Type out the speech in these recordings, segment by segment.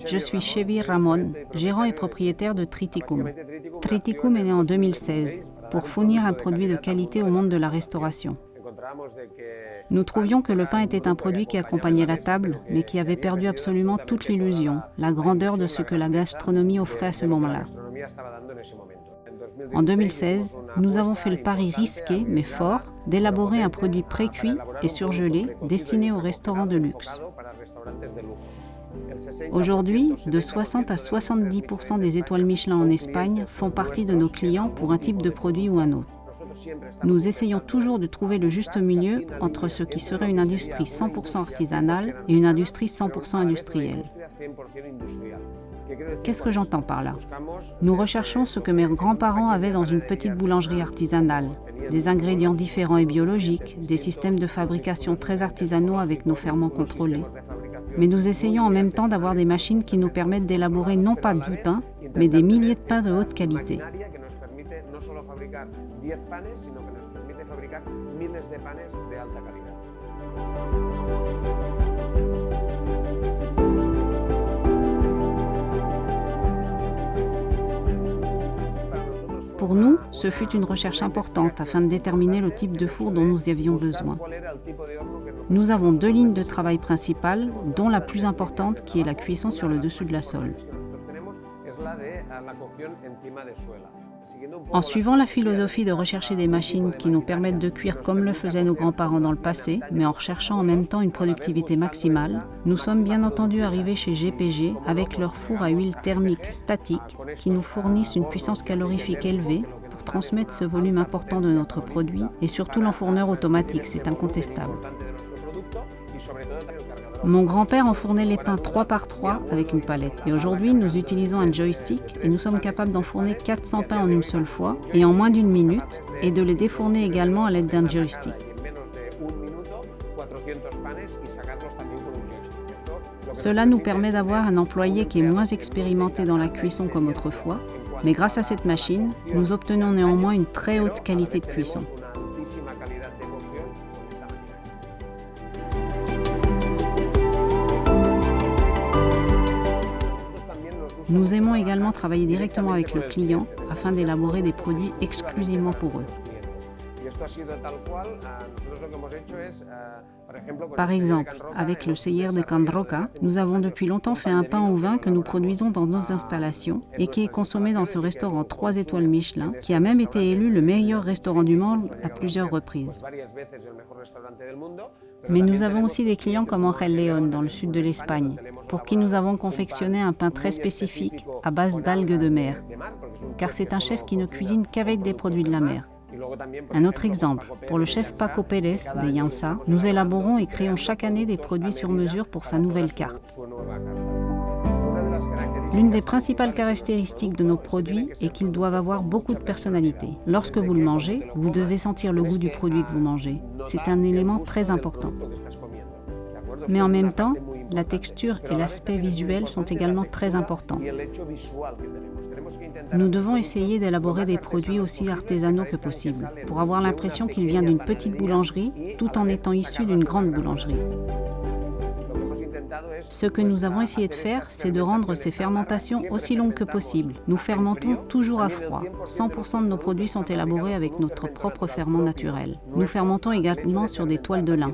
Je suis Chevy Ramon, gérant et propriétaire de Triticum. Triticum est né en 2016 pour fournir un produit de qualité au monde de la restauration. Nous trouvions que le pain était un produit qui accompagnait la table, mais qui avait perdu absolument toute l'illusion, la grandeur de ce que la gastronomie offrait à ce moment-là. En 2016, nous avons fait le pari risqué, mais fort, d'élaborer un produit pré-cuit et surgelé destiné aux restaurants de luxe. Aujourd'hui, de 60 à 70% des étoiles Michelin en Espagne font partie de nos clients pour un type de produit ou un autre. Nous essayons toujours de trouver le juste milieu entre ce qui serait une industrie 100% artisanale et une industrie 100% industrielle. Qu'est-ce que j'entends par là? Nous recherchons ce que mes grands-parents avaient dans une petite boulangerie artisanale, des ingrédients différents et biologiques, des systèmes de fabrication très artisanaux avec nos ferments contrôlés. Mais nous essayons en même temps d'avoir des machines qui nous permettent d'élaborer non pas 10 pains, mais des milliers de pains de haute qualité. Pour nous, ce fut une recherche importante afin de déterminer le type de four dont nous avions besoin. Nous avons 2 lignes de travail principales, dont la plus importante qui est la cuisson sur le dessus de la sole. En suivant la philosophie de rechercher des machines qui nous permettent de cuire comme le faisaient nos grands-parents dans le passé, mais en recherchant en même temps une productivité maximale, nous sommes bien entendu arrivés chez GPG avec leur four à huile thermique statique qui nous fournissent une puissance calorifique élevée pour transmettre ce volume important de notre produit et surtout l'enfourneur automatique, c'est incontestable. Mon grand-père enfournait les pains 3 par 3 avec une palette. Et aujourd'hui, nous utilisons un joystick et nous sommes capables d'enfourner 400 pains en une seule fois et en moins d'1 minute et de les défourner également à l'aide d'un joystick. Cela nous permet d'avoir un employé qui est moins expérimenté dans la cuisson comme autrefois, mais grâce à cette machine, nous obtenons néanmoins une très haute qualité de cuisson. Nous aimons également travailler directement avec le client afin d'élaborer des produits exclusivement pour eux. Par exemple, avec le Celler de Can Roca, nous avons depuis longtemps fait un pain au vin que nous produisons dans nos installations et qui est consommé dans ce restaurant 3 étoiles Michelin, qui a même été élu le meilleur restaurant du monde à plusieurs reprises. Mais nous avons aussi des clients comme Angel León dans le sud de l'Espagne, pour qui nous avons confectionné un pain très spécifique à base d'algues de mer, car c'est un chef qui ne cuisine qu'avec des produits de la mer. Un autre exemple, pour le chef Paco Pérez de Llança, nous élaborons et créons chaque année des produits sur mesure pour sa nouvelle carte. L'une des principales caractéristiques de nos produits est qu'ils doivent avoir beaucoup de personnalité. Lorsque vous le mangez, vous devez sentir le goût du produit que vous mangez. C'est un élément très important. Mais en même temps, la texture et l'aspect visuel sont également très importants. Nous devons essayer d'élaborer des produits aussi artisanaux que possible, pour avoir l'impression qu'il vient d'une petite boulangerie, tout en étant issu d'une grande boulangerie. Ce que nous avons essayé de faire, c'est de rendre ces fermentations aussi longues que possible. Nous fermentons toujours à froid. 100% de nos produits sont élaborés avec notre propre ferment naturel. Nous fermentons également sur des toiles de lin.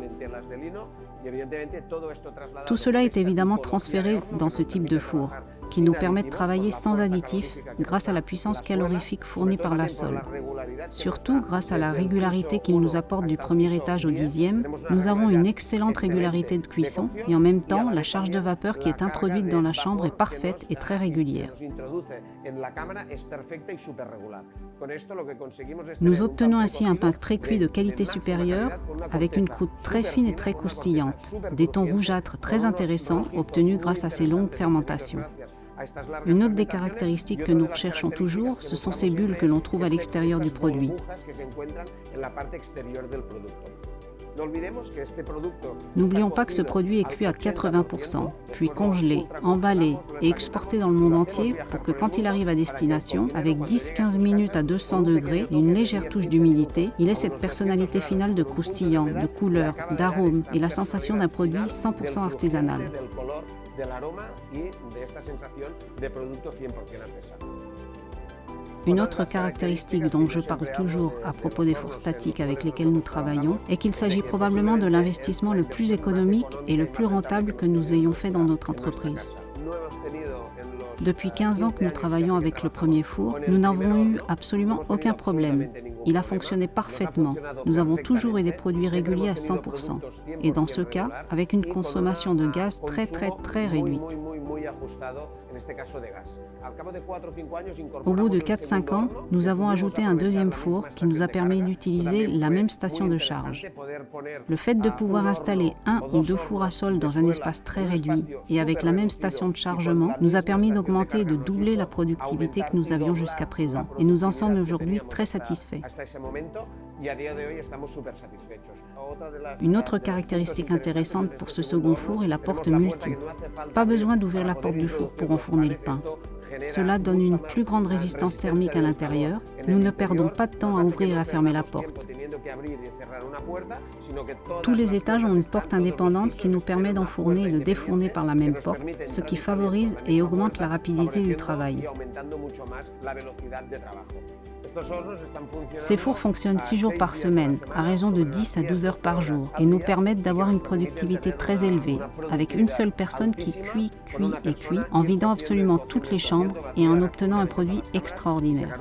Tout cela est évidemment transféré dans ce type de four, qui nous permet de travailler sans additifs grâce à la puissance calorifique fournie par la sole. Surtout grâce à la régularité qu'il nous apporte du premier étage au 10e, nous avons une excellente régularité de cuisson et en même temps, la charge de vapeur qui est introduite dans la chambre est parfaite et très régulière. Nous obtenons ainsi un pain pré-cuit de qualité supérieure avec une croûte très fine et très croustillante, des tons rougeâtres très intéressants obtenus grâce à ces longues fermentations. Une autre des caractéristiques que nous recherchons toujours, ce sont ces bulles que l'on trouve à l'extérieur du produit. N'oublions pas que ce produit est cuit à 80%, puis congelé, emballé et exporté dans le monde entier pour que quand il arrive à destination, avec 10-15 minutes à 200 degrés et une légère touche d'humidité, il ait cette personnalité finale de croustillant, de couleur, d'arôme et la sensation d'un produit 100% artisanal. Une autre caractéristique dont je parle toujours à propos des fours statiques avec lesquels nous travaillons est qu'il s'agit probablement de l'investissement le plus économique et le plus rentable que nous ayons fait dans notre entreprise. Depuis 15 ans que nous travaillons avec le premier four, nous n'avons eu absolument aucun problème. Il a fonctionné parfaitement. Nous avons toujours eu des produits réguliers à 100%. Et dans ce cas, avec une consommation de gaz très réduite. Au bout de 4-5 ans, nous avons ajouté un deuxième four qui nous a permis d'utiliser la même station de charge. Le fait de pouvoir installer un ou deux fours à sol dans un espace très réduit et avec la même station de chargement nous a permis d'augmenter et de doubler la productivité que nous avions jusqu'à présent. Et nous en sommes aujourd'hui très satisfaits. Une autre caractéristique intéressante pour ce second four est la porte multi. Pas besoin d'ouvrir la porte du four pour enfourner le pain. Cela donne une plus grande résistance thermique à l'intérieur. Nous ne perdons pas de temps à ouvrir et à fermer la porte. Tous les étages ont une porte indépendante qui nous permet d'enfourner et de défourner par la même porte, ce qui favorise et augmente la rapidité du travail. Ces fours fonctionnent 6 jours par semaine, à raison de 10 à 12 heures par jour, et nous permettent d'avoir une productivité très élevée, avec une seule personne qui cuit, en vidant absolument toutes les chambres et en obtenant un produit extraordinaire.